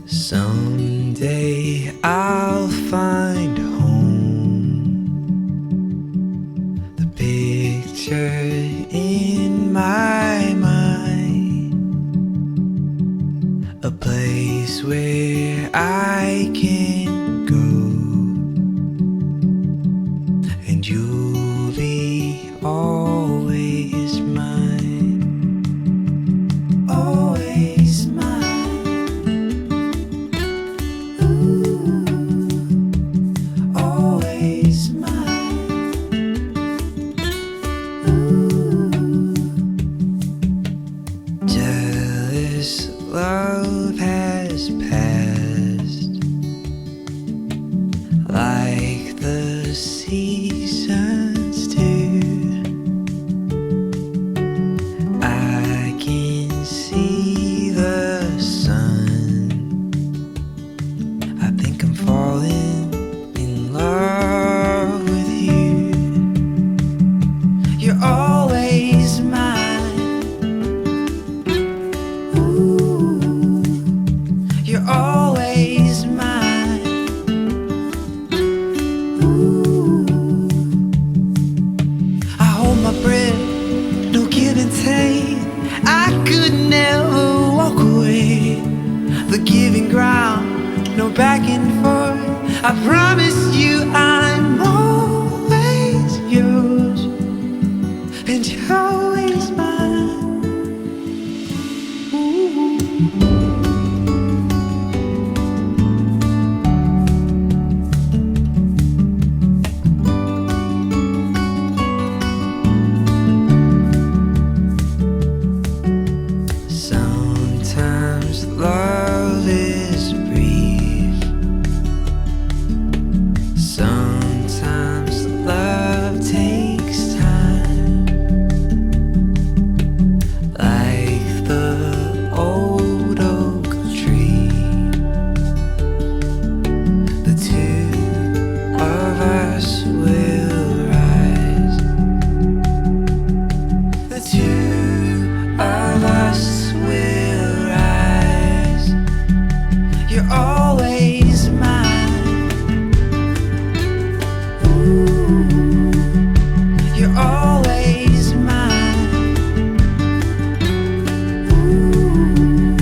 Someday I'll find home. The picture in my mind, a place where I can go, and you'll be always mine, always mine. Always mine. Jealous love has passed like the seasons do. I can see the sun. I think I'm falling in love with you. You're always mine. Ooh, you're always mine. Ooh, I hold my breath, no give and take. I could never walk away. The giving ground, no back and forth. I promise you I'm always yours, and you're always mine. Ooh. Sometimes love is brief. Sometimes love takes time, like the old oak tree. The two of us will rise. The two of us will rise. You're always mine. You're always mine. Ooh.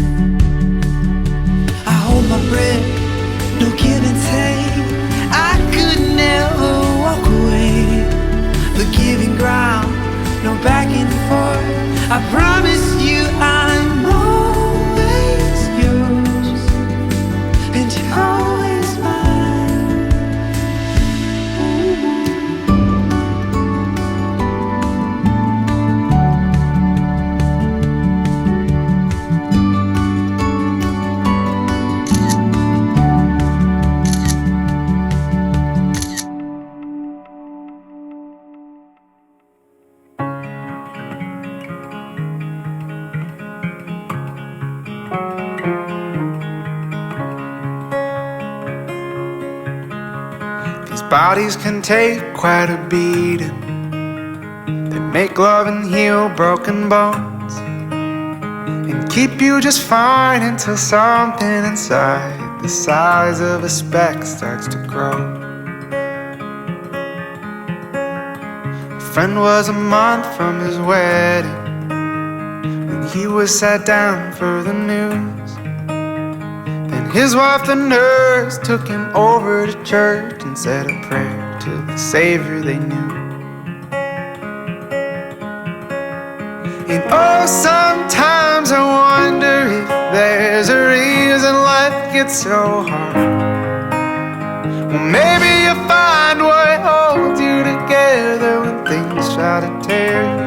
I hold my breath, no give and take. I could never walk away. The giving ground, no back and forth. I promise you I'm always yours, and you're always mine. Ooh. These bodies can take quite a beating. They make love and heal broken bones, and keep you just fine until something inside the size of a speck starts to grow. A friend was a month from his wedding when he was sat down for the news. Then his wife, the nurse, took him over to church and said a prayer to the Savior they knew. And oh, sometimes I wonder if there's a reason life gets so hard. Well, maybe you'll find what holds you together when things try to tear you